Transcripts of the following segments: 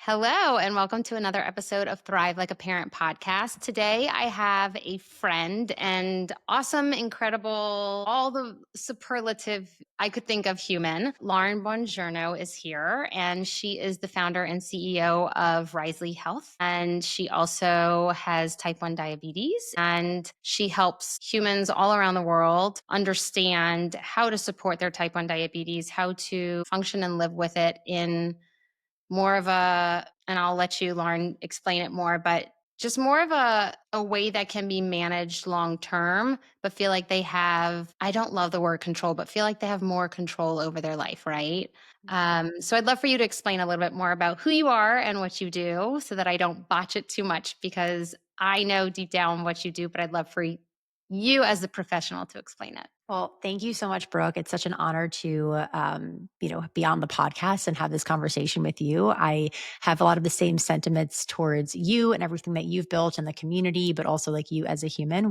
Hello, and welcome to another episode of Thrive Like a Parent podcast. Today, I have a friend and awesome, incredible, all the superlative I could think of human. Lauren Buongiorno is here, and she is the founder and CEO of Risely Health. And she also has type 1 diabetes, and she helps humans all around the world understand how to support their type 1 diabetes, how to function and live with it in more of a, and I'll let you, Lauren, explain it more, but just more of a way that can be managed long term, but feel like they have, I don't love the word control, but feel like they have more control over their life, right? So I'd love for you to explain a little bit more about who you are and what you do so that I don't botch it too much because I know deep down what you do, but I'd love for you as a professional to explain it. Well, thank you so much, Brooke. It's such an honor to, be on the podcast and have this conversation with you. I have a lot of the same sentiments towards you and everything that you've built in the community, but also like you as a human.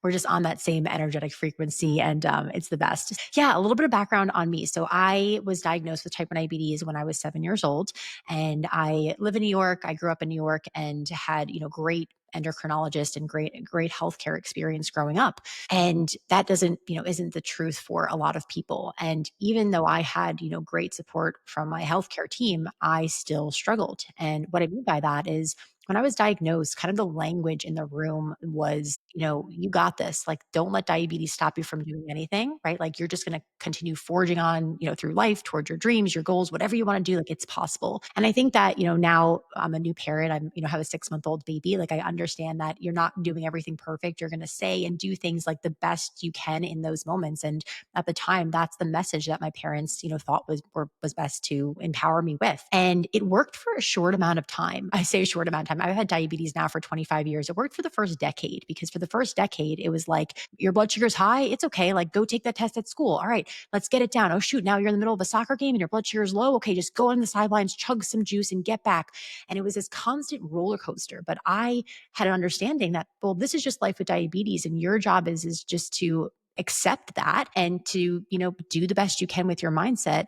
We're just on that same energetic frequency, and it's the best. Yeah, a little bit of background on me. So I was diagnosed with type 1 diabetes when I was 7 years old, and I live in New York. I grew up in New York and had great endocrinologist and great healthcare experience growing up. And that isn't the truth for a lot of people. And even though I had, great support from my healthcare team, I still struggled. And what I mean by that is when I was diagnosed, kind of the language in the room was, you got this. Like, don't let diabetes stop you from doing anything, right? Like, you're just going to continue forging on, through life toward your dreams, your goals, whatever you want to do, like, it's possible. And I think that, now I'm a new parent, have a 6-month-old baby. Like, I understand that you're not doing everything perfect. You're going to say and do things like the best you can in those moments. And at the time, that's the message that my parents, thought was best to empower me with. And it worked for a short amount of time. I say a short amount of time. I've had diabetes now for 25 years. It worked for the first decade because for the first decade, it was like, your blood sugar's high. It's okay. Like, go take that test at school. All right, let's get it down. Oh, shoot. Now you're in the middle of a soccer game and your blood sugar is low. Okay, just go on the sidelines, chug some juice and get back. And it was this constant roller coaster. But I had an understanding that, well, this is just life with diabetes. And your job is just to accept that and to do the best you can with your mindset,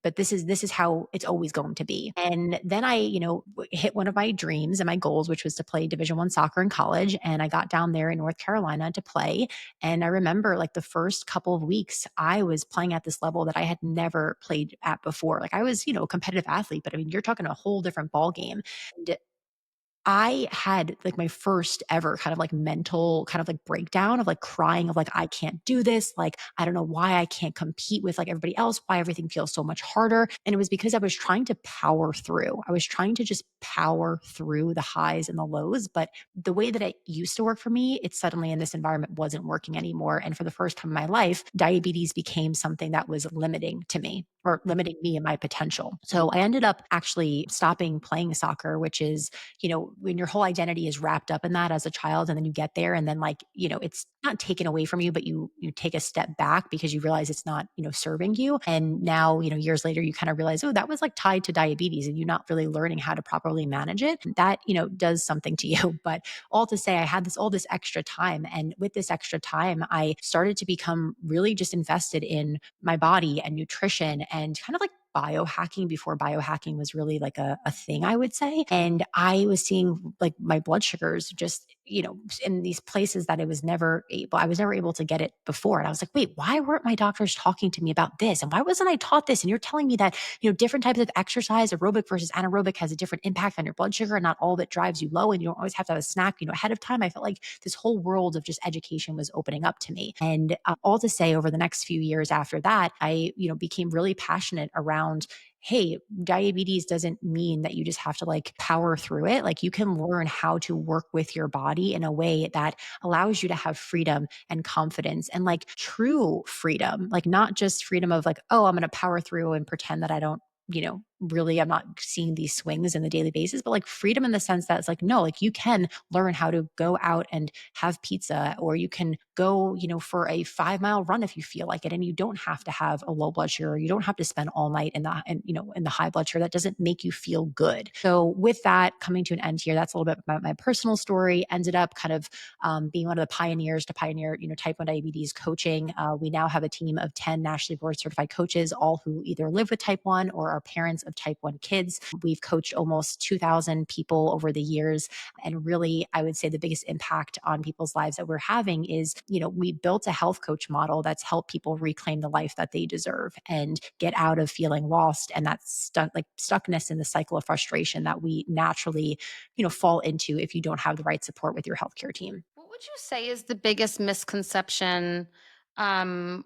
but this is how it's always going to be. And then I hit one of my dreams and my goals, which was to play Division 1 soccer in college, and I got down there in North Carolina to play. And I remember, like, the first couple of weeks I was playing at this level that I had never played at before. Like, I was a competitive athlete, but I mean, you're talking a whole different ball game. And I had like my first ever kind of like mental kind of like breakdown of like crying of like, I can't do this. Like, I don't know why I can't compete with like everybody else, why everything feels so much harder. And it was because I was trying to power through. I was trying to just power through the highs and the lows. But the way that it used to work for me, it suddenly in this environment wasn't working anymore. And for the first time in my life, diabetes became something that was limiting to me or limiting me and my potential. So I ended up actually stopping playing soccer, which is when your whole identity is wrapped up in that as a child, and then you get there and then it's not taken away from you, but you take a step back because you realize it's not, serving you. And now, years later, you kind of realize, oh, that was like tied to diabetes and you're not really learning how to properly manage it. That, does something to you. But all to say, I had all this extra time. And with this extra time, I started to become really just invested in my body and nutrition and kind of like biohacking before biohacking was really like a thing, I would say. And I was seeing like my blood sugars just, in these places that I was never able to get it before. And I was like, wait, why weren't my doctors talking to me about this? And why wasn't I taught this? And you're telling me that, different types of exercise, aerobic versus anaerobic, has a different impact on your blood sugar and not all of it drives you low. And you don't always have to have a snack, ahead of time. I felt like this whole world of just education was opening up to me. And all to say, over the next few years after that, I, became really passionate around, hey, diabetes doesn't mean that you just have to like power through it. Like, you can learn how to work with your body in a way that allows you to have freedom and confidence and like true freedom, like not just freedom of like, oh, I'm going to power through and pretend that I don't, really, I'm not seeing these swings in the daily basis, but like freedom in the sense that it's like, no, like you can learn how to go out and have pizza, or you can go, for a 5-mile run if you feel like it. And you don't have to have a low blood sugar. You don't have to spend all night in the high blood sugar. That doesn't make you feel good. So with that coming to an end here, that's a little bit about my personal story. Ended up kind of being one of the pioneers to pioneer, type 1 diabetes coaching. We now have a team of 10 nationally board certified coaches, all who either live with type 1 or are parents of type 1 kids. We've coached almost 2,000 people over the years. And really, I would say the biggest impact on people's lives that we're having is, we built a health coach model that's helped people reclaim the life that they deserve and get out of feeling lost and that stuckness in the cycle of frustration that we naturally, fall into if you don't have the right support with your healthcare team. What would you say is the biggest misconception, um,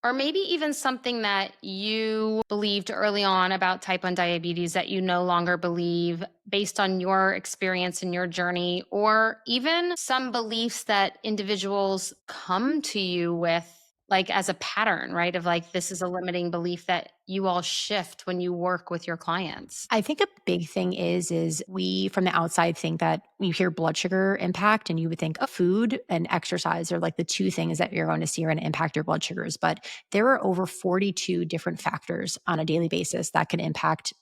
or maybe even something that you believed early on about type 1 diabetes that you no longer believe based on your experience and your journey, or even some beliefs that individuals come to you with, like as a pattern, right? Of like, this is a limiting belief that you all shift when you work with your clients. I think a big thing is we from the outside think that you hear blood sugar impact and you would think, oh, food and exercise are like the two things that you're going to see are going to impact your blood sugars. But there are over 42 different factors on a daily basis that can impact,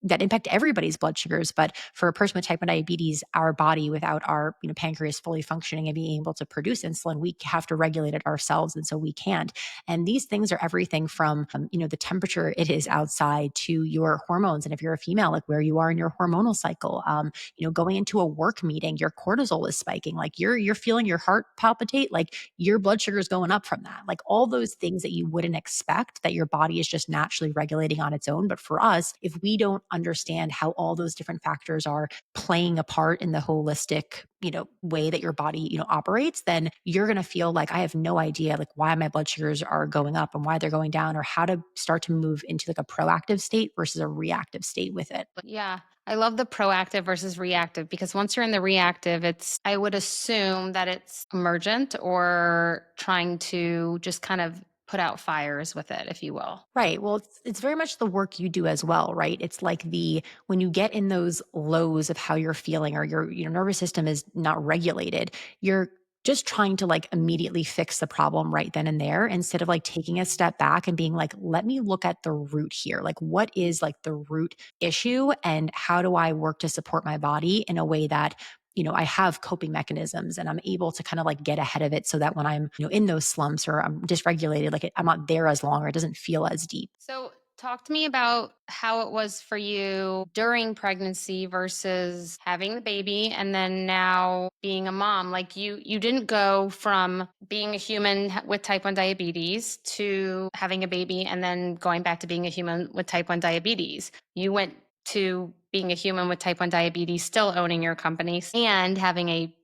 that impact everybody's blood sugars. But for a person with type 1 diabetes, our body without our, pancreas fully functioning and being able to produce insulin, we have to regulate it ourselves. And so we can't. And these things are everything from, the temperature it is outside to your hormones. And if you're a female, like where you are in your hormonal cycle, going into a work meeting, your cortisol is spiking, like you're feeling your heart palpitate, like your blood sugar is going up from that. Like all those things that you wouldn't expect that your body is just naturally regulating on its own. But for us, if we don't understand how all those different factors are playing a part in the holistic, way that your body, operates, then you're going to feel like I have no idea like why my blood sugars are going up and why they're going down or how to start to move into like a proactive state versus a reactive state with it. Yeah. I love the proactive versus reactive because once you're in the reactive, I would assume that it's emergent or trying to just kind of put out fires with it, if you will. Right. Well, it's very much the work you do as well, right? It's like when you get in those lows of how you're feeling or your nervous system is not regulated, you're just trying to like immediately fix the problem right then and there instead of like taking a step back and being like, let me look at the root here. Like what is like the root issue and how do I work to support my body in a way that I have coping mechanisms and I'm able to kind of like get ahead of it so that when I'm, in those slumps or I'm dysregulated, like I'm not there as long or it doesn't feel as deep. So, talk to me about how it was for you during pregnancy versus having the baby and then now being a mom. Like you didn't go from being a human with type 1 diabetes to having a baby and then going back to being a human with type 1 diabetes. You went to being a human with type 1 diabetes, still owning your company and having a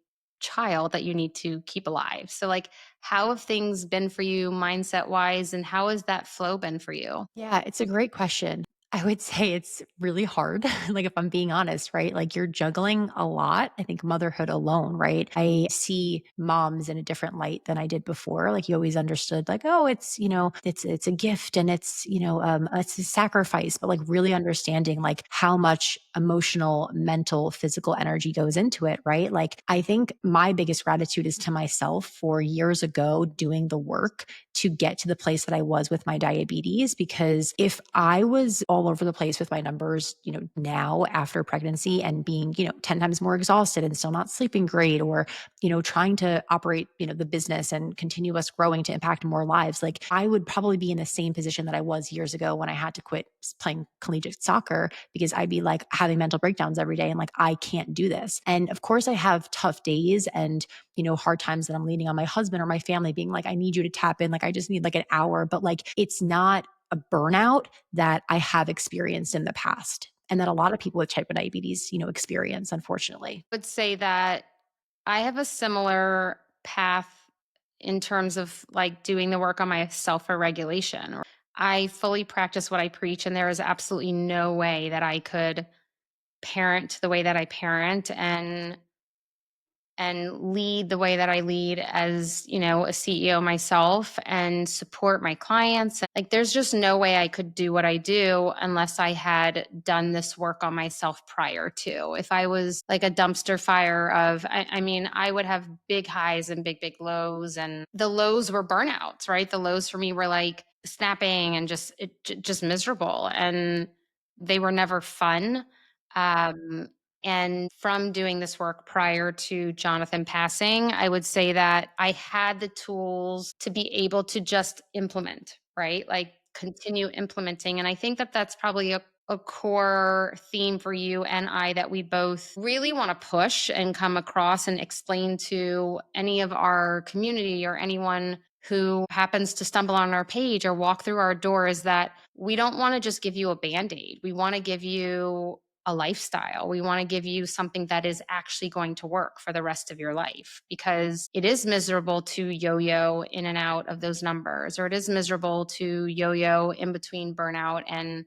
child that you need to keep alive. So like how have things been for you mindset wise and how has that flow been for you? Yeah, it's a great question. I would say it's really hard. Like, if I'm being honest, right? Like, you're juggling a lot. I think motherhood alone, right? I see moms in a different light than I did before. Like, you always understood, like, oh, it's a gift and it's a sacrifice. But like, really understanding like how much emotional, mental, physical energy goes into it, right? Like, I think my biggest gratitude is to myself for years ago doing the work to get to the place that I was with my diabetes. Because if I was all over the place with my numbers, now after pregnancy and being, 10 times more exhausted and still not sleeping great, or, trying to operate, the business and continue us growing to impact more lives, like I would probably be in the same position that I was years ago when I had to quit playing collegiate soccer because I'd be like having mental breakdowns every day and like, I can't do this. And of course, I have tough days and hard times that I'm leaning on my husband or my family being like, I need you to tap in. Like, I just need like an hour, but like, it's not a burnout that I have experienced in the past. And that a lot of people with type 1 diabetes, experience, unfortunately. Would say that I have a similar path in terms of like doing the work on my self regulation. I fully practice what I preach, and there is absolutely no way that I could parent the way that I parent and lead the way that I lead as, a CEO myself and support my clients. Like there's just no way I could do what I do unless I had done this work on myself prior to. If I was like a dumpster fire of I mean, I would have big highs and big lows, and the lows were burnouts, right? The lows for me were like snapping and just miserable, and they were never fun. Um and from doing this work prior to Jonathan passing, I would say that I had the tools to be able to just implement, right? Like continue implementing. And I think that that's probably a core theme for you and I that we both really want to push and come across and explain to any of our community or anyone who happens to stumble on our page or walk through our door is that we don't want to just give you a band aid. We want to give you a lifestyle. We want to give you something that is actually going to work for the rest of your life because it is miserable to yo yo in and out of those numbers, or it is miserable to yo yo in between burnout and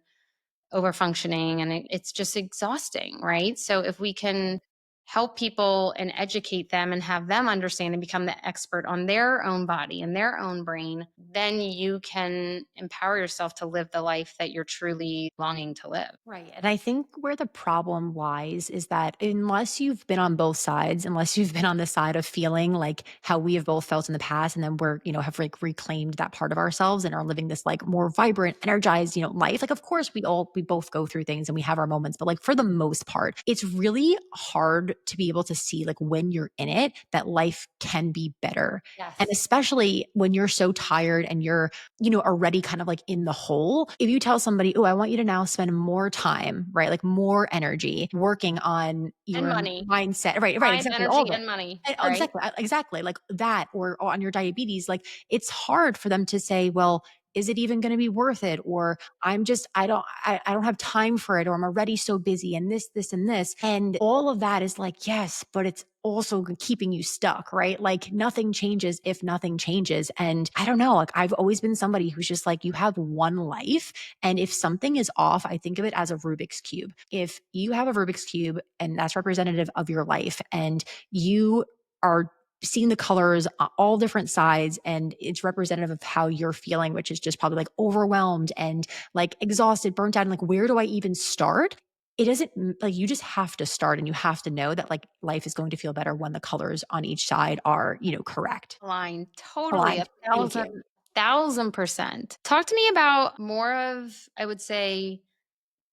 over functioning, and it's just exhausting, right? So if we can help people and educate them and have them understand and become the expert on their own body and their own brain, then you can empower yourself to live the life that you're truly longing to live. Right. And I think where the problem lies is that unless you've been on both sides, unless you've been on the side of feeling like how we have both felt in the past, and then we're, have like reclaimed that part of ourselves and are living this like more vibrant, energized, life. Like, of course, we both go through things and we have our moments, but like for the most part, it's really hard to be able to see like when you're in it that life can be better. And Yes. especially when you're so tired and you're already kind of like in the hole. If you tell somebody, oh, I want you to now spend more time, right? Like more energy working on And your money, mindset, right, time, exactly, all energy, of it. and money, And- oh, right? exactly, exactly, like that, or on your diabetes, like it's hard for them to say, well, is it even going to be worth it? Or I don't have time for it, or I'm already so busy, and this, and this. And all of that is like, yes, but it's also keeping you stuck, right? Like nothing changes if nothing changes. And I don't know, like I've always been somebody who's just like, you have one life. And if something is off, I think of it as a Rubik's Cube. If you have a Rubik's Cube and that's representative of your life, and you are seeing the colors on all different sides, and it's representative of how you're feeling, which is just probably like overwhelmed and like exhausted, burnt out, and like, where do I even start? It doesn't like, you just have to start, and you have to know that like life is going to feel better when the colors on each side are, correct. Line, totally, Aligned. a Thank you. thousand percent. Talk to me about more of, I would say,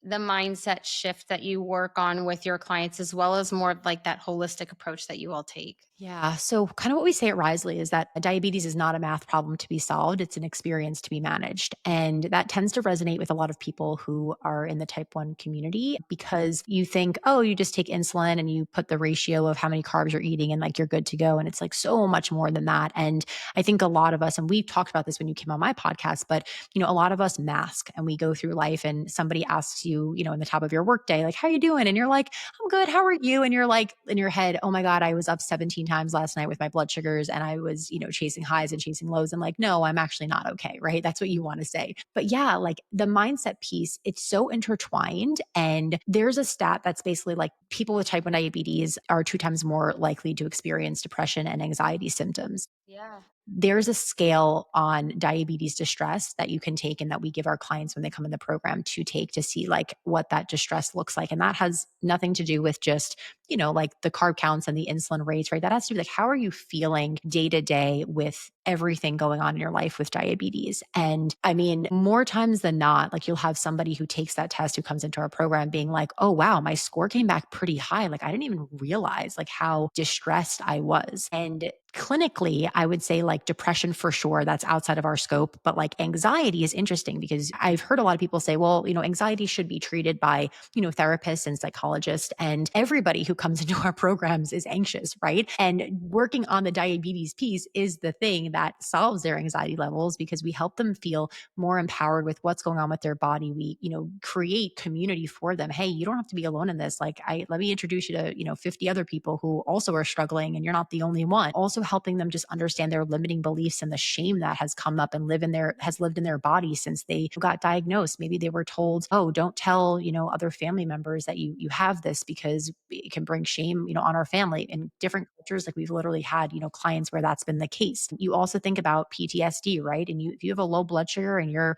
the mindset shift that you work on with your clients, as well as more of like that holistic approach that you all take. Yeah. So, kind of what we say at Risley is that diabetes is not a math problem to be solved, it's an experience to be managed. And that tends to resonate with a lot of people who are in the type 1 community because you think, oh, you just take insulin and you put the ratio of how many carbs you're eating and like you're good to go. And it's like so much more than that. And I think a lot of us, and we've talked about this when you came on my podcast, but a lot of us mask and we go through life and somebody asks you, in the top of your workday, like, how you doing? And you're like, I'm good. How are you? And you're like in your head, oh my God, I was up 17 times last night with my blood sugars and I was, chasing highs and chasing lows, and like, no, I'm actually not okay. Right. That's what you want to say. But yeah, like the mindset piece, it's so intertwined. And there's a stat that's basically like people with type 1 diabetes are 2 times more likely to experience depression and anxiety symptoms. Yeah. There's a scale on diabetes distress that you can take and that we give our clients when they come in the program to take to see like what that distress looks like. And that has nothing to do with just, like the carb counts and the insulin rates, right? That has to do with like, how are you feeling day to day with everything going on in your life with diabetes? And I mean, more times than not, like you'll have somebody who takes that test who comes into our program being like, oh, wow, my score came back pretty high. Like I didn't even realize like how distressed I was. And clinically, I would say like depression for sure, that's outside of our scope. But like anxiety is interesting because I've heard a lot of people say, well, anxiety should be treated by, therapists and psychologists. And everybody who comes into our programs is anxious, right? And working on the diabetes piece is the thing that solves their anxiety levels because we help them feel more empowered with what's going on with their body. We, create community for them. Hey, you don't have to be alone in this. Like let me introduce you to, 50 other people who also are struggling and you're not the only one. Also helping them just understand their limiting beliefs and the shame that has come up and has lived in their body since they got diagnosed. Maybe they were told, oh, don't tell, other family members that you have this because it can bring shame, on our family. In different cultures, like we've literally had, clients where that's been the case. You also think about PTSD, right? And if you have a low blood sugar and you're,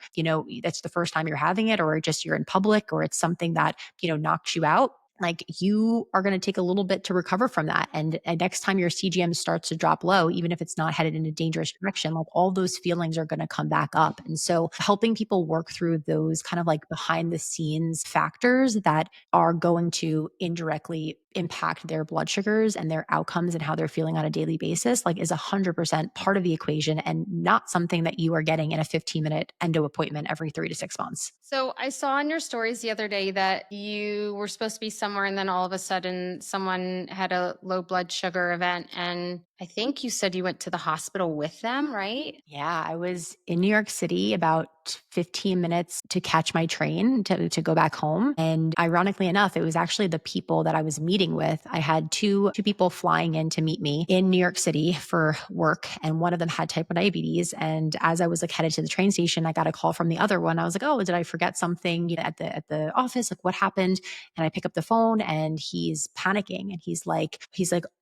that's the first time you're having it, or just you're in public, or it's something that, knocks you out, like you are going to take a little bit to recover from that. And next time your CGM starts to drop low, even if it's not headed in a dangerous direction, like all those feelings are going to come back up. And so helping people work through those kind of like behind the scenes factors that are going to indirectly impact their blood sugars and their outcomes and how they're feeling on a daily basis, like is 100% part of the equation and not something that you are getting in a 15-minute endo appointment every 3 to 6 months. So I saw in your stories the other day that you were supposed to be somewhere and then all of a sudden someone had a low blood sugar event. And I think you said you went to the hospital with them, right? Yeah, I was in New York City about 15 minutes to catch my train to go back home. And ironically enough, it was actually the people that I was meeting with. I had two people flying in to meet me in New York City for work, and one of them had type 1 diabetes. And as I was like headed to the train station, I got a call from the other one. I was like, "Oh, did I forget something at the office? Like what happened?" And I pick up the phone and he's panicking and he's like,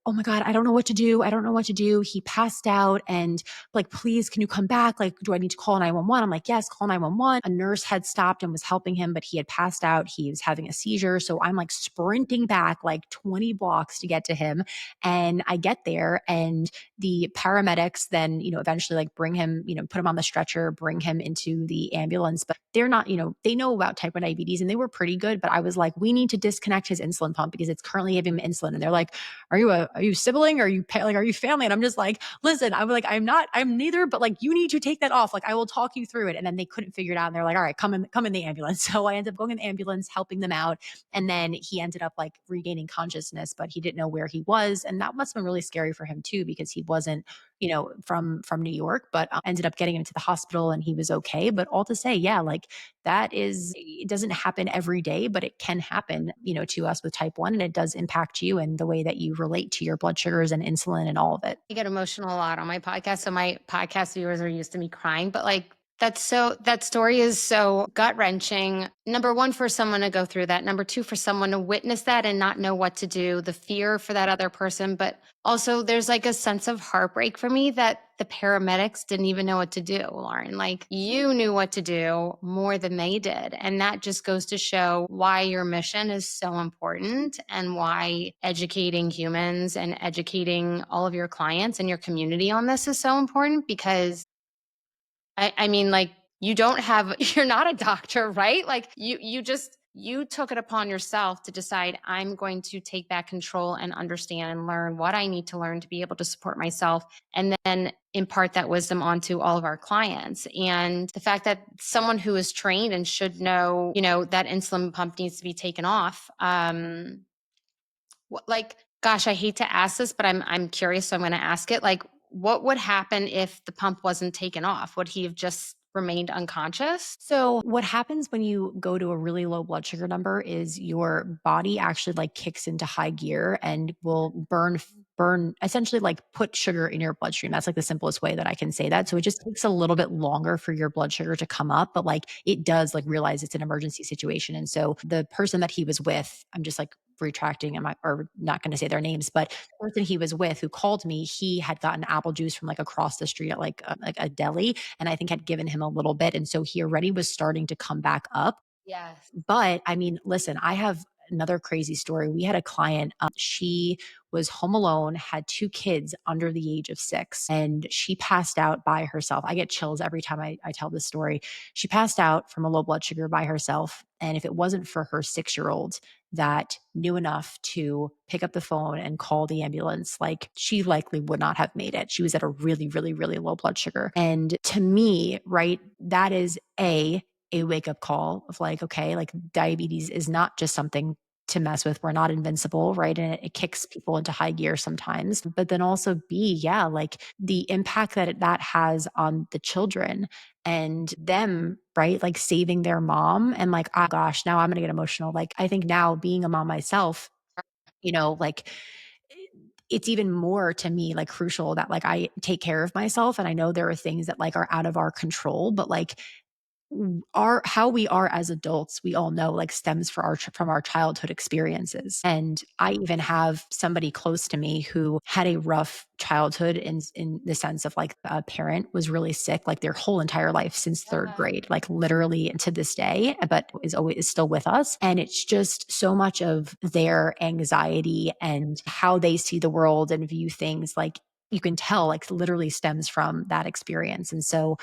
"Oh my God, I don't know what to do. I don't know what to do." He passed out and like, "Please, can you come back? Like, do I need to call 911?" I'm like, "Yes, call 911." A nurse had stopped and was helping him, but he had passed out. He was having a seizure. So I'm like sprinting back like 20 blocks to get to him. And I get there and the paramedics then, eventually like bring him, put him on the stretcher, bring him into the ambulance. But they're not, they know about type 1 diabetes and they were pretty good. But I was like, we need to disconnect his insulin pump because it's currently giving him insulin. And they're like, are you sibling? Are you family? And I'm just like, listen, I'm like, I'm neither, but like, you need to take that off. Like, I will talk you through it. And then they couldn't figure it out. And they're like, all right, come in the ambulance. So I ended up going in the ambulance, helping them out. And then he ended up like regaining consciousness, but he didn't know where he was. And that must have been really scary for him too, because he wasn't, from New York, but ended up getting him to the hospital and he was okay. But all to say, yeah, like it doesn't happen every day, but it can happen, to us with type 1. And it does impact you and the way that you relate to your blood sugars and insulin and all of it. I get emotional a lot on my podcast. So my podcast viewers are used to me crying, but like that story is so gut wrenching. Number one, for someone to go through that. Number two, for someone to witness that and not know what to do, the fear for that other person. But also there's like a sense of heartbreak for me that the paramedics didn't even know what to do, Lauren. Like you knew what to do more than they did. And that just goes to show why your mission is so important and why educating humans and educating all of your clients and your community on this is so important because I mean, like, you don't have you're not a doctor, right? Like, you took it upon yourself to decide, "I'm going to take back control and understand and learn what I need to learn to be able to support myself," and then impart that wisdom onto all of our clients. And the fact that someone who is trained and should know, that insulin pump needs to be taken off, like, gosh, I hate to ask this, but I'm curious, so I'm gonna ask it. Like, what would happen if the pump wasn't taken off? Would he have just remained unconscious? So what happens when you go to a really low blood sugar number is your body actually like kicks into high gear and will burn essentially like put sugar in your bloodstream. That's like the simplest way that I can say that. So it just takes a little bit longer for your blood sugar to come up, but like it does like realize it's an emergency situation. And so the person that he was with, I'm just like retracting, or not going to say their names, but the person he was with who called me, he had gotten apple juice from like across the street at like a deli, and I think had given him a little bit. And so he already was starting to come back up. Yes. But I mean, listen, I have another crazy story. We had a client, she was home alone, had two kids under the age of 6, and she passed out by herself. I get chills every time I tell this story. She passed out from a low blood sugar by herself. And if it wasn't for her 6-year-old that knew enough to pick up the phone and call the ambulance, like she likely would not have made it. She was at a really, really, really low blood sugar. And to me, right, that is a wake up call of like, okay, like diabetes is not just something to mess with. We're not invincible, right? And it kicks people into high gear sometimes. But then also B, yeah, like the impact that has on the children and them, right? Like saving their mom. And like, oh gosh, now I'm going to get emotional. Like, I think now being a mom myself, like it's even more to me like crucial that like I take care of myself. And I know there are things that like are out of our control, but like our how we are as adults, we all know, like stems from our childhood experiences. And I even have somebody close to me who had a rough childhood in the sense of like a parent was really sick like their whole entire life since third Yeah. grade, like literally to this day, but is still with us. And it's just so much of their anxiety and how they see the world and view things, like you can tell like literally stems from that experience. And so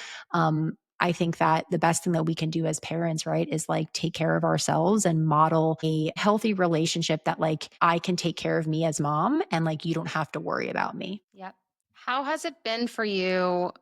I think that the best thing that we can do as parents, right, is like take care of ourselves and model a healthy relationship that like I can take care of me as mom and like you don't have to worry about me. Yep. How has it been for you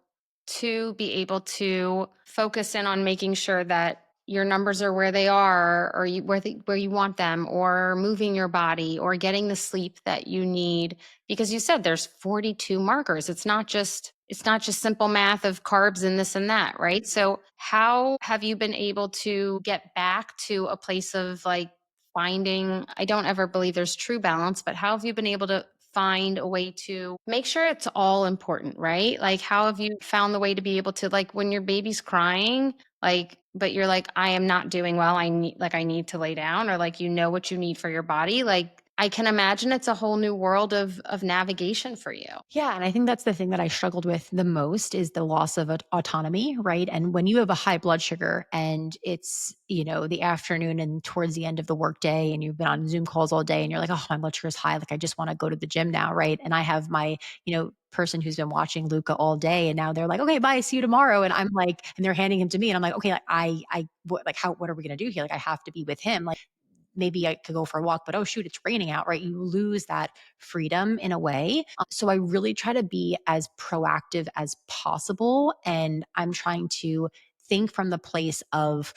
to be able to focus in on making sure that your numbers are where they are, or where you want them, or moving your body, or getting the sleep that you need? Because you said there's 42 markers. It's not just simple math of carbs and this and that, right? So how have you been able to get back to a place of like finding, I don't ever believe there's true balance, but how have you been able to find a way to make sure it's all important, right? Like, how have you found the way to be able to, like, when your baby's crying, like, but you're like, I am not doing well. I need to lay down, or like, what you need for your body. Like, I can imagine it's a whole new world of navigation for you. Yeah, and I think that's the thing that I struggled with the most is the loss of autonomy, right? And when you have a high blood sugar and it's, the afternoon and towards the end of the workday and you've been on Zoom calls all day and you're like, oh, my blood sugar is high. Like, I just want to go to the gym now, right? And I have my, person who's been watching Luca all day and now they're like, okay, bye, see you tomorrow. And I'm like, and they're handing him to me and I'm like, okay, like what are we going to do here? Like, I have to be with him. Like, maybe I could go for a walk, but oh shoot, it's raining out, right? You lose that freedom in a way. So I really try to be as proactive as possible. And I'm trying to think from the place of,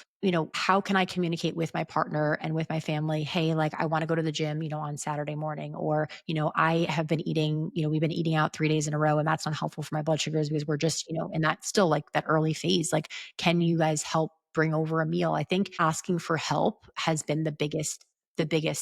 how can I communicate with my partner and with my family? Hey, like I want to go to the gym, on Saturday morning, or, I have been eating, we've been eating out 3 days in a row and that's not helpful for my blood sugars because we're just, in that still like that early phase. Like, can you guys help bring over a meal? I think asking for help has been the biggest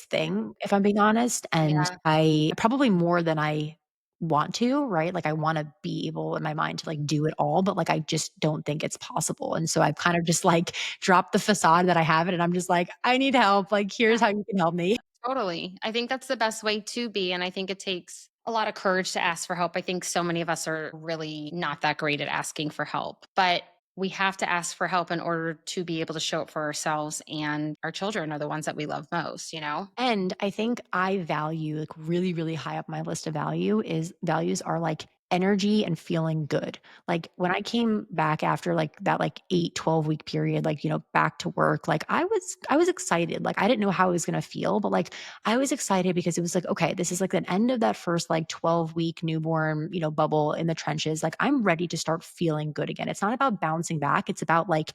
thing, if I'm being honest. And Yeah. I probably more than I want to, right? Like I want to be able in my mind to like do it all, but like I just don't think it's possible. And so I've kind of just like dropped the facade that I have it and I'm just like, I need help. Like, here's how you can help me. Totally. I think that's the best way to be. And I think it takes a lot of courage to ask for help. I think so many of us are really not that great at asking for help, but we have to ask for help in order to be able to show up for ourselves, and our children are the ones that we love most, you know? And I think I value like really, really high up my list of values are like energy and feeling good. Like when I came back after like that like 8, 12 week period, like, back to work, like I was excited. Like I didn't know how I was gonna feel, but like I was excited because it was like, okay, this is like the end of that first like 12 week newborn, bubble in the trenches. Like I'm ready to start feeling good again. It's not about bouncing back. It's about like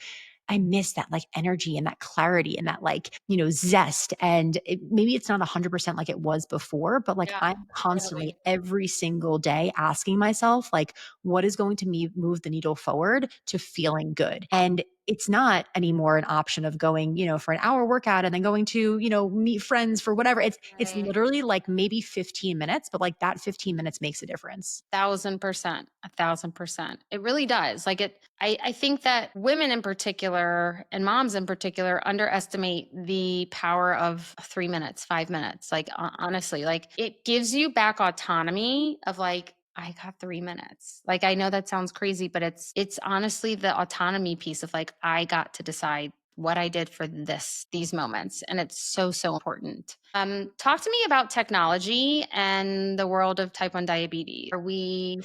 I miss that like energy and that clarity and that like, zest. And maybe it's not 100% like it was before, but like Yeah, I'm constantly totally. every single day asking myself, like, what is going to move the needle forward to feeling good? And it's not anymore an option of going, for an hour workout and then going to, meet friends for whatever. It's Right. literally like maybe 15 minutes, but like that 15 minutes makes a difference. 1,000%. 1,000%. It really does. Like I think that women in particular and moms in particular underestimate the power of 3 minutes, 5 minutes. Like honestly, like it gives you back autonomy of like, I got 3 minutes. Like I know that sounds crazy, but it's honestly the autonomy piece of like, I got to decide what I did for these moments. And it's so, so important. Talk to me about technology and the world of type 1 diabetes. Are we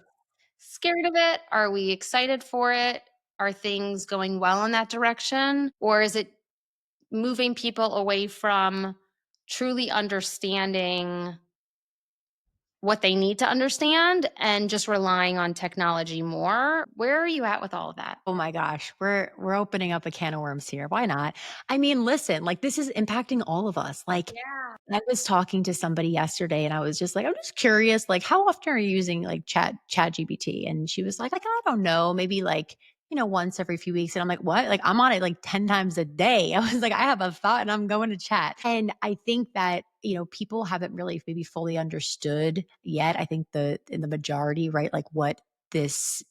scared of it? Are we excited for it? Are things going well in that direction? Or is it moving people away from truly understanding what they need to understand and just relying on technology more? Where are you at with all of that? Oh my gosh, we're opening up a can of worms here. Why not? I mean, listen, like this is impacting all of us. Like Yeah. I was talking to somebody yesterday and I was just like, I'm just curious, like how often are you using like chat GPT? And she was like, I don't know, maybe like, once every few weeks. And I'm like, what? Like I'm on it like 10 times a day. I was like, I have a thought and I'm going to chat. And I think that, people haven't really maybe fully understood yet. I think in the majority, right? Like what this,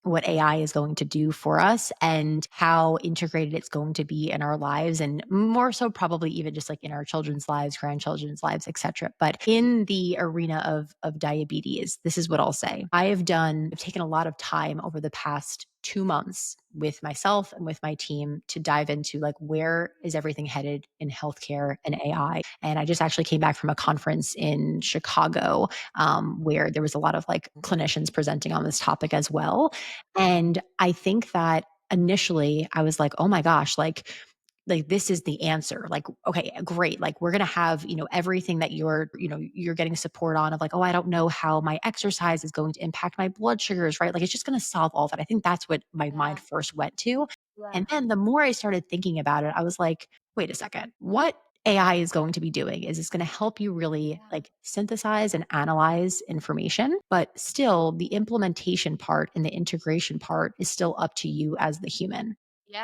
what AI is going to do for us and how integrated it's going to be in our lives and more so probably even just like in our children's lives, grandchildren's lives, etc. But in the arena of diabetes, this is what I've say. I've taken a lot of time over the past 2 months with myself and with my team to dive into like where is everything headed in healthcare and AI. And I just actually came back from a conference in Chicago where there was a lot of like clinicians presenting on this topic as well. And I think that initially I was like, "Oh my gosh, like this is the answer. Like, okay, great. Like we're going to have, everything that you're getting support on of like, oh, I don't know how my exercise is going to impact my blood sugars, right? Like it's just going to solve all that." I think that's what my mind Yeah. first went to. Yeah. And then the more I started thinking about it, I was like, wait a second. What AI is going to be doing is it's going to help you really Yeah. like synthesize and analyze information, but still the implementation part and the integration part is still up to you as the human,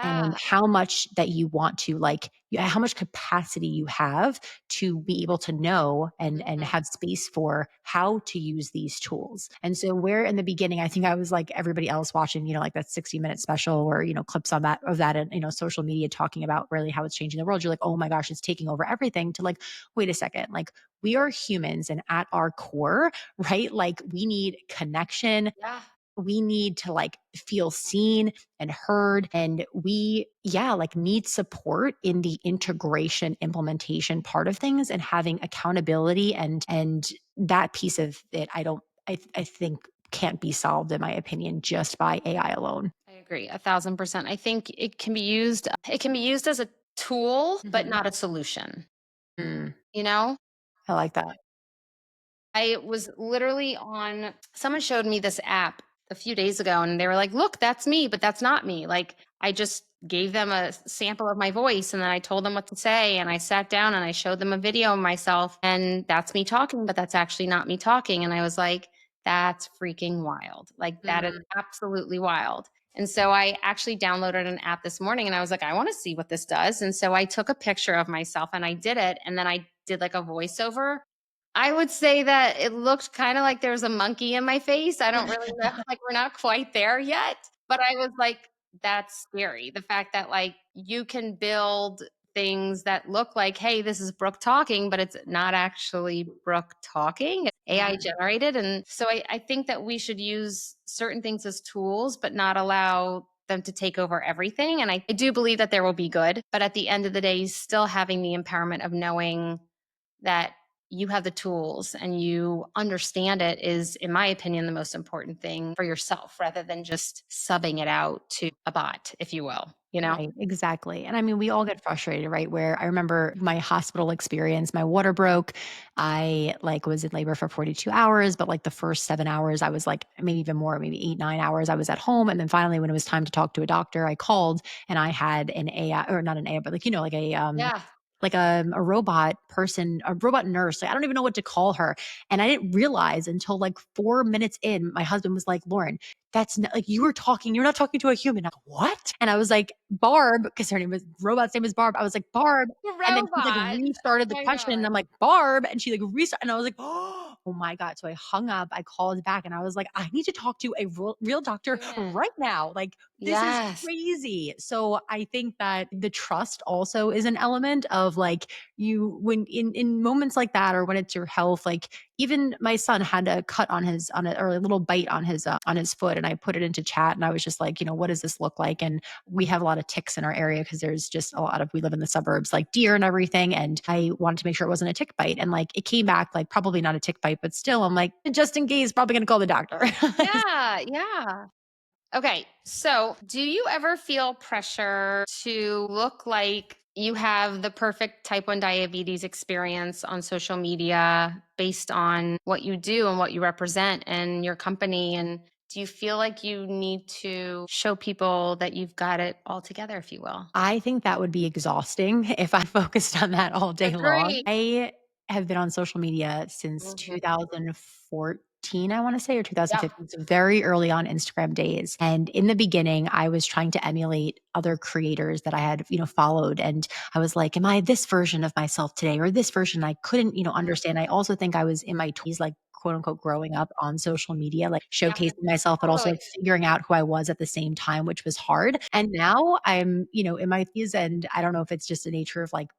and Yeah. how much that you want to like yeah, how much capacity you have to be able to know and Mhm. have space for how to use these tools. And so where in the beginning I think I was like everybody else watching, like that 60-minute special or clips on that and social media talking about really how it's changing the world. You're like, oh my gosh, it's taking over everything, to like, wait a second, like we are humans and at our core, right? Like we need connection, Yeah. we need to like feel seen and heard, and we yeah like need support in the integration implementation part of things, and having accountability and that piece of it. I think can't be solved in my opinion just by AI alone. I agree 1,000%. I think it can be used as a tool, but Mhm. not a solution, Mm, you know? I like that. I was literally on someone showed me this app a few days ago and they were like, "Look, that's me, but that's not me." Like I just gave them a sample of my voice and then I told them what to say and I sat down and I showed them a video of myself and that's me talking, but that's actually not me talking and I was like, "That's freaking wild." Like that is Mhm. absolutely wild. And so I actually downloaded an app this morning and I was like, I want to see what this does. And so I took a picture of myself and I did it. And then I did like a voiceover. I would say that it looked kinda like there was a monkey in my face. I don't really know, like, we're not quite there yet, but I was like, "That's scary." The fact that, like, you can build things that look like, "Hey, this is Brooke talking," but it's not actually Brooke talking, it's AI Mhm. generated, and so I think that we should use certain things as tools, but not allow them to take over everything, and I do believe that there will be good, but at the end of the day, still having the empowerment of knowing that you have the tools and you understand it is, in my opinion, the most important thing for yourself rather than just subbing it out to a bot, if you will, you know? Right, exactly. And I mean, we all get frustrated, right? Where I remember my hospital experience, my water broke. I like was in labor for 42 hours, but like the first 7 hours, I was like maybe even more, maybe 8, 9 hours, I was at home. And then finally, when it was time to talk to a doctor, I called and I had an AI, or not an AI, but like, Yeah. like a robot person, a robot nurse. Like, I don't even know what to call her. And I didn't realize until like 4 minutes in, my husband was like, Lauren, that's not, like you're not talking to a human. I'm like, what? And I was like, Barb, because her name was robot's name is Barb. I was like, Barb. And then she like Robot. restarted Oh the my question. And god. I'm like, Barb. And she like restarted. And I was like, oh my God. So I hung up. I called back and I was like, I need to talk to a real doctor Human. right now. Like, this is Yes. crazy. So I think that the trust also is an element of like, you when in moments like that, or when it's your health, like even my son had a cut on his on a or a little bite on his foot, and I put it into chat and I was just like, what does this look like? And we have a lot of ticks in our area because there's just a lot of we live in the suburbs, like deer and everything, and I wanted to make sure it wasn't a tick bite, and like it came back like probably not a tick bite, but still I'm like, just in case, probably going to call the doctor. Yeah, yeah. Okay, so do you ever feel pressure to look like you have the perfect type 1 diabetes experience on social media based on what you do and what you represent and your company? And do you feel like you need to show people that you've got it all together, if you will? I think that would be exhausting if I focused on that all day long. Agree. I have been on social media since Mhm. 2014, I want to say, or Yep. 2015. So very early on Instagram days. And in the beginning, I was trying to emulate other creators that I had, followed. And I was like, am I this version of myself today or this version? I couldn't, understand. I also think I was in my 20s, like quote unquote growing up on social media, like Yeah, showcasing myself, but also totally. like figuring out who I was at the same time, which was hard. And now I'm, in my 30s, and I don't know if it's just the nature of like,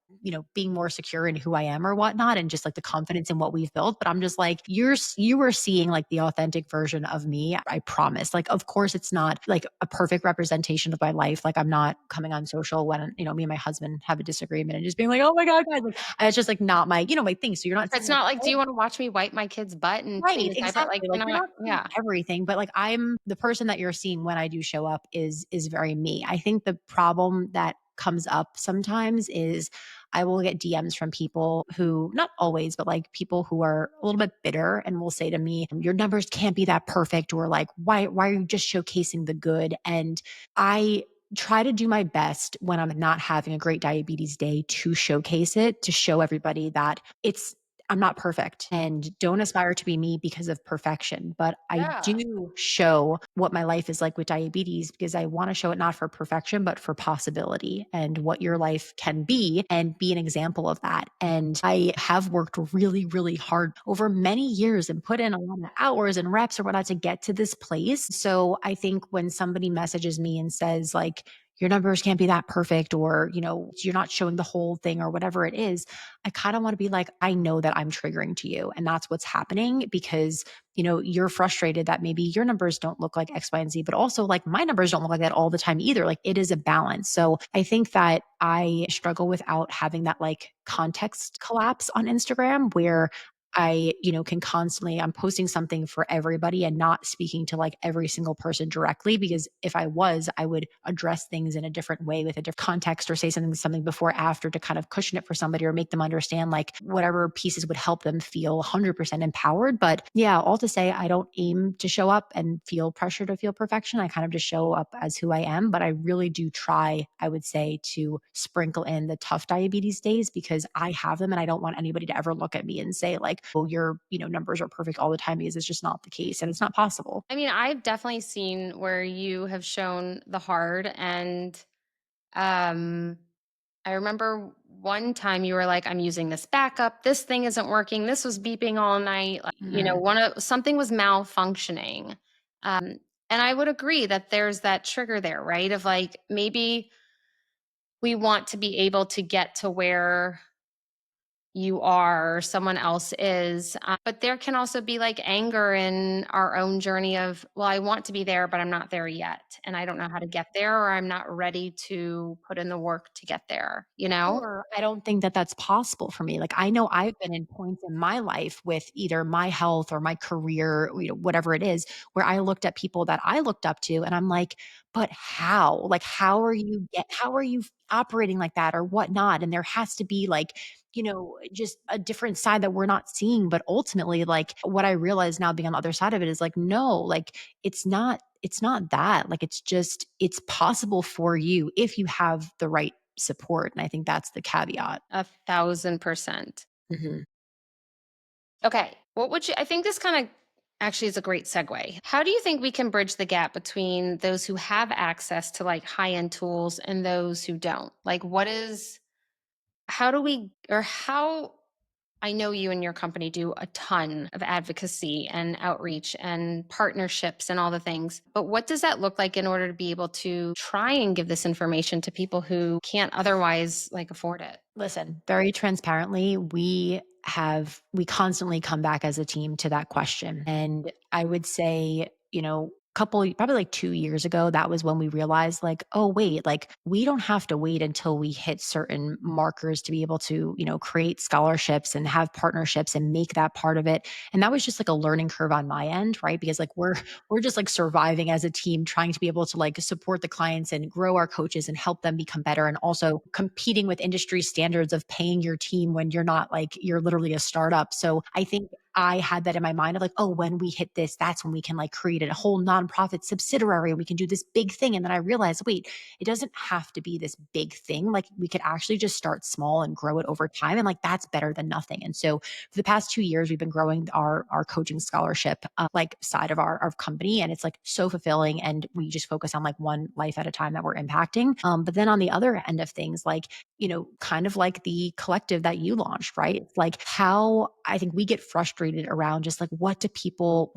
being more secure in who I am or whatnot, and just like the confidence in what we've built. But I'm just like, you are seeing like the authentic version of me. I promise. Like, of course, it's not like a perfect representation of my life. Like, I'm not coming on social when, me and my husband have a disagreement and just being like, oh my God, guys. Like, it's just like not my, my thing. So you're not seeing It's like, not like, "Do oh, you wanna watch me wipe my kid's butt and right, change his diaper?" Like, exactly. you're Like, you're not not seeing yeah. everything, but like I'm the person that you're seeing when I do show up is very me. I think the problem that comes up sometimes is I will get DMs from people who, not always, but like people who are a little bit bitter and will say to me, your numbers can't be that perfect, or like, why are you just showcasing the good? And I try to do my best when I'm not having a great diabetes day to showcase it, to show everybody that I'm not perfect and don't aspire to be me because of perfection, but I Yeah. do show what my life is like with diabetes because I want to show it not for perfection, but for possibility and what your life can be and be an example of that. And I have worked really, really hard over many years and put in a lot of hours and reps or whatnot to get to this place. So I think when somebody messages me and says, like, your numbers can't be that perfect, or, you're not showing the whole thing or whatever it is, I kind of want to be like, I know that I'm triggering to you. And that's what's happening because, you're frustrated that maybe your numbers don't look like X, Y, and Z, but also like my numbers don't look like that all the time either. Like it is a balance. So I think that I struggle without having that like context collapse on Instagram where I, can constantly, I'm posting something for everybody and not speaking to like every single person directly. Because if I was, I would address things in a different way with a different context or say something before, after to kind of cushion it for somebody or make them understand like whatever pieces would help them feel 100% empowered. But yeah, all to say, I don't aim to show up and feel pressure to feel perfection. I kind of just show up as who I am. But I really do try, I would say, to sprinkle in the tough diabetes days because I have them and I don't want anybody to ever look at me and say, like, oh, your, numbers are perfect all the time because it's just not the case and it's not possible. I mean, I've definitely seen where you have shown the hard and, um, I remember one time you were like, "I'm using this backup. This thing isn't working. This was beeping all night." Like, Mhm. one of something was malfunctioning. And I would agree that there's that trigger there, right? Of like maybe we want to be able to get to where you are or someone else is. But there can also be like anger in our own journey of, well, I want to be there, but I'm not there yet. And I don't know how to get there, or I'm not ready to put in the work to get there, you know? Or I don't think that that's possible for me. Like, I know I've been in points in my life with either my health or my career, whatever it is, where I looked at people that I looked up to and I'm like, but how? Like, how are you operating like that or whatnot? And there has to be like, just a different side that we're not seeing. But ultimately, like what I realize now being on the other side of it is like, no, like it's not that. Like it's possible for you if you have the right support, and I think that's the caveat. 1,000%. Mhm. Okay. What would you, I think this kind of actually is a great segue. How do you think we can bridge the gap between those who have access to like high end tools and those who don't? Like, how do we, or how, I know you and your company do a ton of advocacy and outreach and partnerships and all the things. But what does that look like in order to be able to try and give this information to people who can't otherwise like afford it? Listen, very transparently, we constantly come back as a team to that question. And I would say, probably like 2 years ago, that was when we realized like, oh wait, like we don't have to wait until we hit certain markers to be able to, create scholarships and have partnerships and make that part of it. And that was just like a learning curve on my end, right? Because like we're just like surviving as a team, trying to be able to like support the clients and grow our coaches and help them become better. And also competing with industry standards of paying your team when you're not like, you're literally a startup. So I think I had that in my mind of like, oh, when we hit this, that's when we can like create a whole nonprofit subsidiary. We can do this big thing. And then I realized, wait, it doesn't have to be this big thing. Like we could actually just start small and grow it over time. And like that's better than nothing. And so for the past 2 years, we've been growing our coaching scholarship like side of our company. And it's like so fulfilling. And we just focus on like one life at a time that we're impacting. But then on the other end of things, like, kind of like the collective that you launched, right? It's like how I think we get frustrated around just like what do people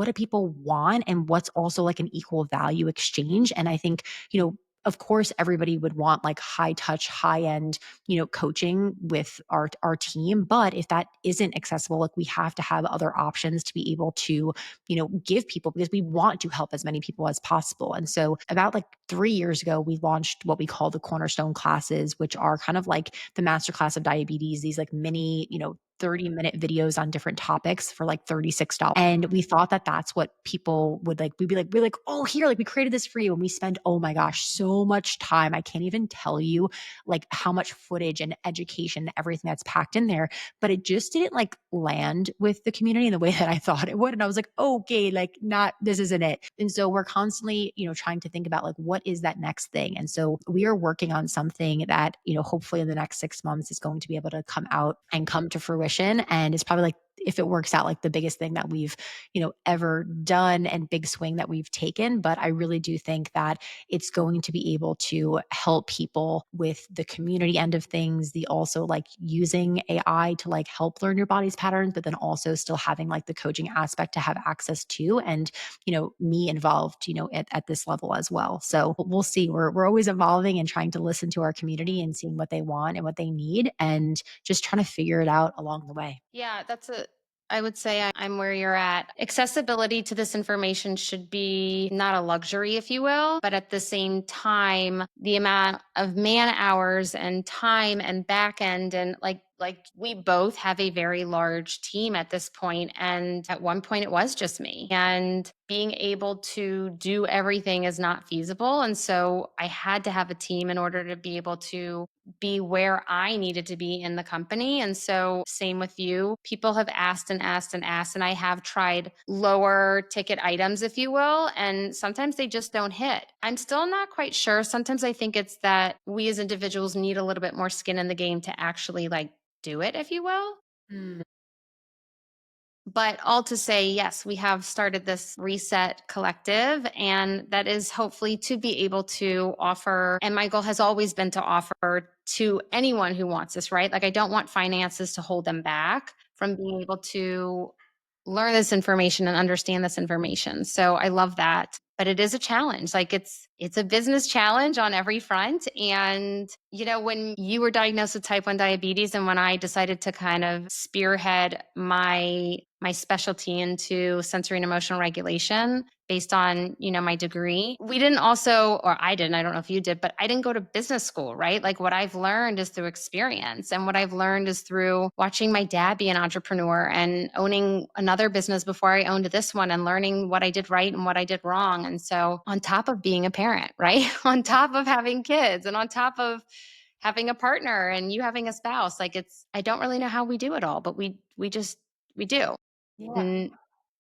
want and what's also like an equal value exchange. And I think, of course everybody would want like high touch, high end, coaching with our team, but if that isn't accessible, like we have to have other options to be able to, give people, because we want to help as many people as possible. And so about like 3 years ago, we launched what we call the Cornerstone classes, which are kind of like the masterclass of diabetes, these like mini, 30-minute videos on different topics for like $36. And we thought that that's what people would like. We're like, oh, here, like we created this for you. And we spend, oh my gosh, so much time. I can't even tell you like how much footage and education, everything that's packed in there. But it just didn't like land with the community in the way that I thought it would. And I was like, okay, like not, this isn't it. And so we're constantly, trying to think about like, what is that next thing? And so we are working on something that, hopefully in the next 6 months is going to be able to come out and come to fruition. And it's probably like, if it works out, like the biggest thing that we've, ever done and big swing that we've taken. But I really do think that it's going to be able to help people with the community end of things, the also like using AI to like help learn your body's patterns, but then also still having like the coaching aspect to have access to, and, me involved, at this level as well. So we'll see. We're always evolving and trying to listen to our community and seeing what they want and what they need, and just trying to figure it out along the way. Yeah, I would say I'm where you're at. Accessibility to this information should be not a luxury, if you will, but at the same time, the amount of man hours and time and back end and like we both have a very large team at this point, and at one point it was just me, and being able to do everything is not feasible, and so I had to have a team in order to be able to be where I needed to be in the company. And so, same with you. People have asked and asked and asked, and I have tried lower ticket items, if you will, and sometimes they just don't hit. I'm still not quite sure. Sometimes I think it's that we as individuals need a little bit more skin in the game to actually like do it, if you will. Mm. But all to say, yes, we have started this reset collective, and that is hopefully to be able to offer. And my goal has always been to offer to anyone who wants this, right? Like, I don't want finances to hold them back from being able to learn this information and understand this information. So I love that. But it is a challenge. Like it's a business challenge on every front. And when you were diagnosed with type 1 diabetes and when I decided to kind of spearhead my specialty into sensory and emotional regulation based on, my degree, we didn't also, or I didn't, I don't know if you did, but I didn't go to business school, right? Like what I've learned is through experience. And what I've learned is through watching my dad be an entrepreneur and owning another business before I owned this one and learning what I did right and what I did wrong. And so on top of being a parent, right? On top of having kids and on top of having a partner and you having a spouse, like I don't really know how we do it all, but we do. Yeah. And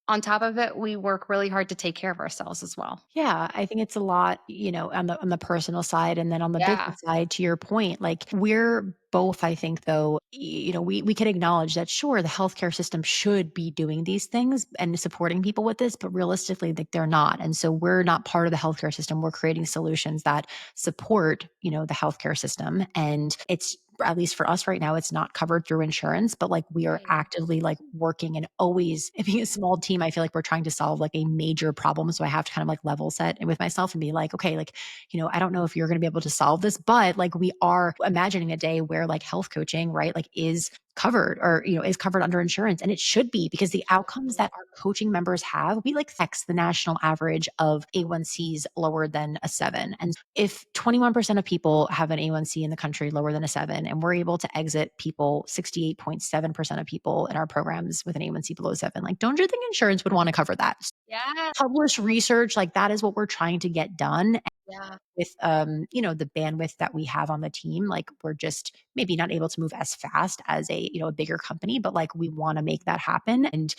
on top of it, we work really hard to take care of ourselves as well. Yeah, I think it's a lot, on the personal side, and then on the Yeah. business side, to your point, like we're both, I think, though, we can acknowledge that sure, the healthcare system should be doing these things and supporting people with this, but realistically, like they're not. And so we're not part of the healthcare system. We're creating solutions that support, the healthcare system. And it's, at least for us right now, it's not covered through insurance, but like we are Right. actively like working, and always being a small team, I feel like we're trying to solve like a major problem. So I have to kind of like level set with myself and be like, okay, like, I don't know if you're going to be able to solve this, but like we are imagining a day where like health coaching, right, like is covered, or is covered under insurance, and it should be, because the outcomes that our coaching members have, we like fix the national average of A1Cs lower than a 7. And if 21% of people have an A1C in the country lower than a 7, and we're able to exit people, 68.7% of people in our programs with an A1C below 7, like don't you think insurance would want to cover that? Yeah. Published research, like that is what we're trying to get done. Yeah. With the bandwidth that we have on the team, like we're just maybe not able to move as fast as a bigger company, but like we want to make that happen. And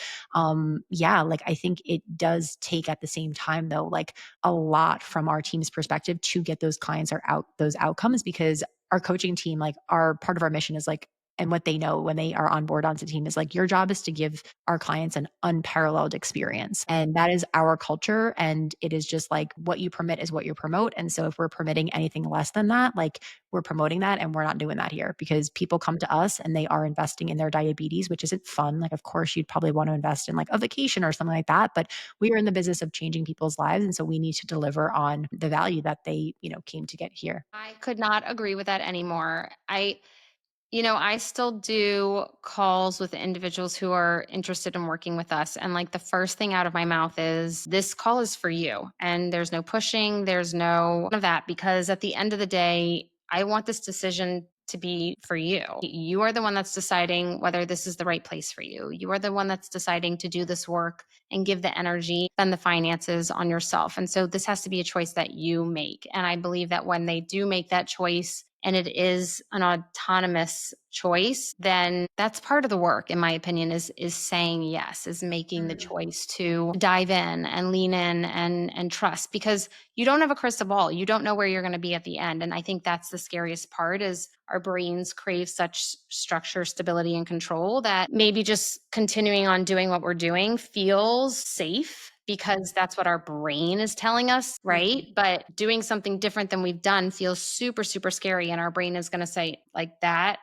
yeah, like I think it does take, at the same time though, like a lot from our team's perspective to get those clients or out those outcomes, because our coaching team, like our part of our mission is like and what they know when they are on board onto the team is like, your job is to give our clients an unparalleled experience. And that is our culture. And it is just like what you permit is what you promote. And so if we're permitting anything less than that, like we're promoting that and we're not doing that here because people come to us and they are investing in their diabetes, which isn't fun. Like, of course, you'd probably want to invest in like a vacation or something like that. But we are in the business of changing people's lives. And so we need to deliver on the value that they, came to get here. I could not agree with that anymore. I still do calls with individuals who are interested in working with us. And like the first thing out of my mouth is, this call is for you. And there's no pushing, there's no none of that, because at the end of the day, I want this decision to be for you. You are the one that's deciding whether this is the right place for you. You are the one that's deciding to do this work and give the energy and the finances on yourself. And so this has to be a choice that you make. And I believe that when they do make that choice, and it is an autonomous choice, then that's part of the work, in my opinion, is saying yes, is making the choice to dive in and lean in and trust, because you don't have a crystal ball. You don't know where you're going to be at the end. And I think that's the scariest part, is our brains crave such structure, stability, and control that maybe just continuing on doing what we're doing feels safe because that's what our brain is telling us, right? But doing something different than we've done feels super, super scary. And our brain is going to say, like, that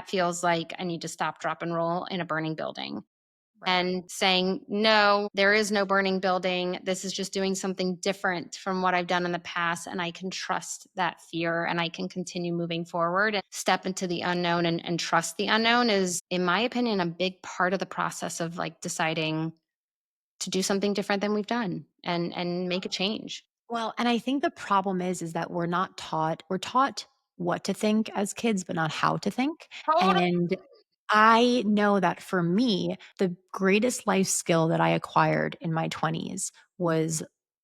feels like I need to stop, drop, and roll in a burning building. Right. And saying, no, there is no burning building. This is just doing something different from what I've done in the past. And I can trust that fear and I can continue moving forward and step into the unknown and trust the unknown is, in my opinion, a big part of the process of like deciding to do something different than we've done and make a change. Well, and I think the problem is that we're taught what to think as kids, but not how to think. Totally. And I know that for me, the greatest life skill that I acquired in my 20s was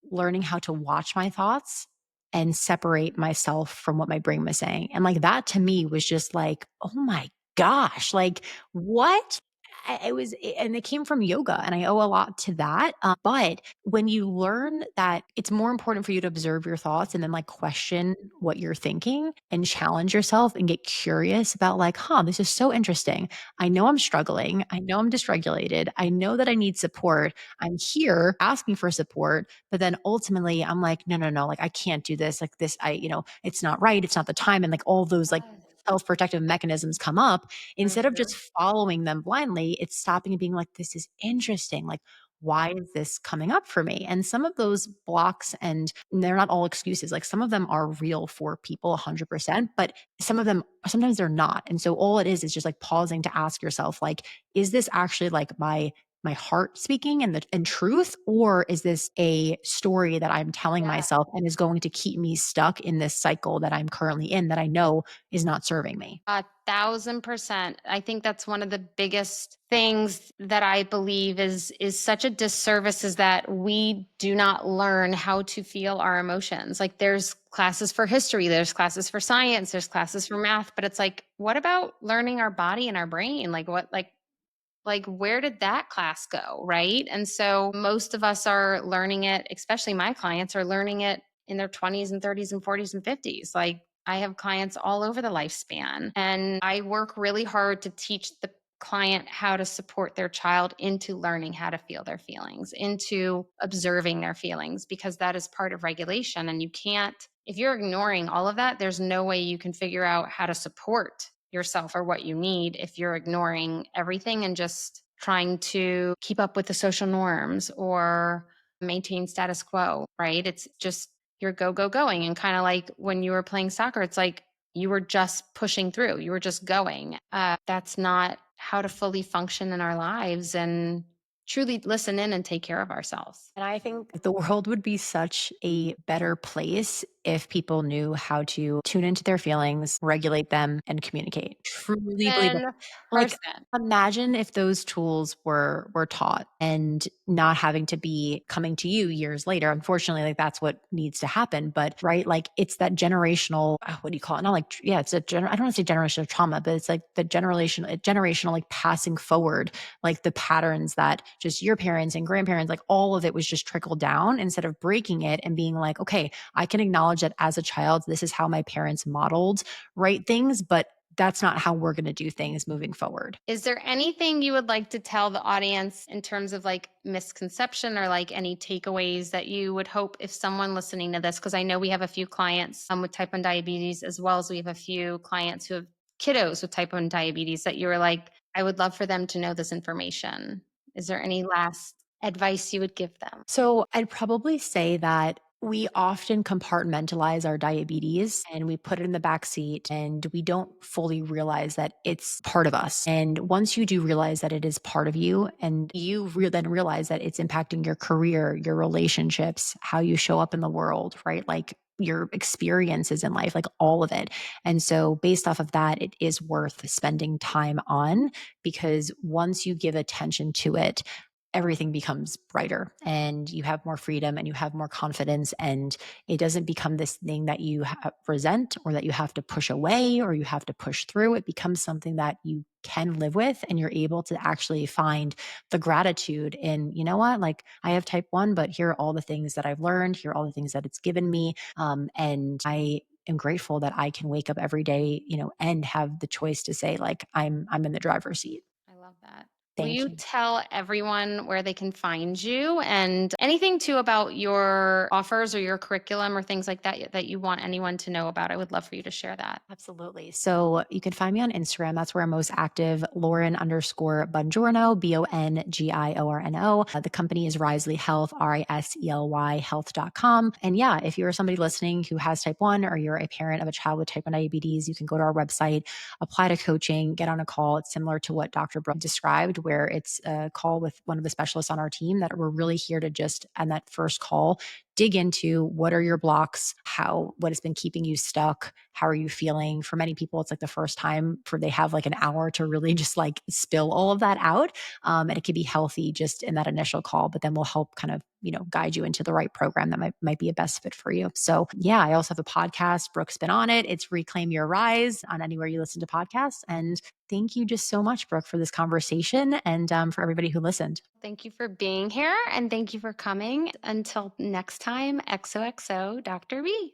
learning how to watch my thoughts and separate myself from what my brain was saying. And like that to me was just like, oh my gosh, like what? And it came from yoga, and I owe a lot to that. But when you learn that it's more important for you to observe your thoughts and then like question what you're thinking and challenge yourself and get curious about like, this is so interesting. I know I'm struggling. I know I'm dysregulated. I know that I need support. I'm here asking for support. But then ultimately I'm like, no, no, no, like I can't do this. Like this, it's not right. It's not the time. And like all those like self protective mechanisms come up. Instead of just following them blindly, it's stopping and being like, this is interesting. Like, why is this coming up for me? And some of those blocks, and they're not all excuses, like some of them are real for people 100%, but some of them, sometimes they're not. And so all it is just like pausing to ask yourself, like, is this actually like my heart speaking and truth, or is this a story that I'm telling Yeah. myself and is going to keep me stuck in this cycle that I'm currently in that I know is not serving me? 1,000%. I think that's one of the biggest things that I believe is such a disservice, is that we do not learn how to feel our emotions. Like there's classes for history, there's classes for science, there's classes for math, but it's like, what about learning our body and our brain? Like where did that class go, right? And so most of us are learning it, especially my clients are learning it in their 20s and 30s and 40s and 50s. Like I have clients all over the lifespan, and I work really hard to teach the client how to support their child into learning how to feel their feelings, into observing their feelings, because that is part of regulation. And you can't, if you're ignoring all of that, there's no way you can figure out how to support yourself or what you need if you're ignoring everything and just trying to keep up with the social norms or maintain status quo, right? It's just you're going. And kind of like when you were playing soccer, it's like you were just pushing through, you were just going. That's not how to fully function in our lives and truly listen in and take care of ourselves. And I think the world would be such a better place if people knew how to tune into their feelings, regulate them, and communicate. Truly believe it. Like, 10%. imagine if those tools were taught and not having to be coming to you years later. Unfortunately, like that's what needs to happen. But right, like it's that generational, what do you call it? Not like, yeah, it's I don't want to say generational trauma, but it's like the generational like passing forward, like the patterns that just your parents and grandparents, like all of it was just trickled down instead of breaking it and being like, okay, I can acknowledge that as a child, this is how my parents modeled right things, but that's not how we're going to do things moving forward. Is there anything you would like to tell the audience in terms of like misconception or like any takeaways that you would hope if someone listening to this? Because I know we have a few clients with type 1 diabetes, as well as we have a few clients who have kiddos with type 1 diabetes that you were like, I would love for them to know this information. Is there any last advice you would give them? So I'd probably say that we often compartmentalize our diabetes and we put it in the back seat and we don't fully realize that it's part of us. And once you do realize that it is part of you and you then realize that it's impacting your career, your relationships, how you show up in the world, right? Like your experiences in life, like all of it. And so, based off of that, it is worth spending time on because once you give attention to it, everything becomes brighter and you have more freedom and you have more confidence and it doesn't become this thing that you resent or that you have to push away or you have to push through. It becomes something that you can live with and you're able to actually find the gratitude in, you know what, like I have type 1, but here are all the things that I've learned, here are all the things that it's given me, and I am grateful that I can wake up every day, and have the choice to say like I'm in the driver's seat. I love that. Will Thank you you. tell everyone where they can find you and anything too about your offers or your curriculum or things like that that you want anyone to know about? I would love for you to share that. Absolutely. So you can find me on Instagram. That's where I'm most active. Lauren_Buongiorno, Bongiorno. The company is Risely Health, Risely health.com. And yeah, if you're somebody listening who has type 1 or you're a parent of a child with type 1 diabetes, you can go to our website, apply to coaching, get on a call. It's similar to what Dr. Brooke described, where it's a call with one of the specialists on our team that we're really here to just, on that first call, dig into what are your blocks, what has been keeping you stuck, how are you feeling. For many people it's like the first time for they have like an hour to really just like spill all of that out, and it could be healthy just in that initial call, but then we'll help kind of guide you into the right program that might be a best fit for you. So yeah, I also have a podcast. Brooke's been on it. It's Reclaim Your Rise on anywhere you listen to podcasts. And thank you just so much, Brooke, for this conversation and for everybody who listened. Thank you for being here and thank you for coming. Until next time, XOXO, Dr. B.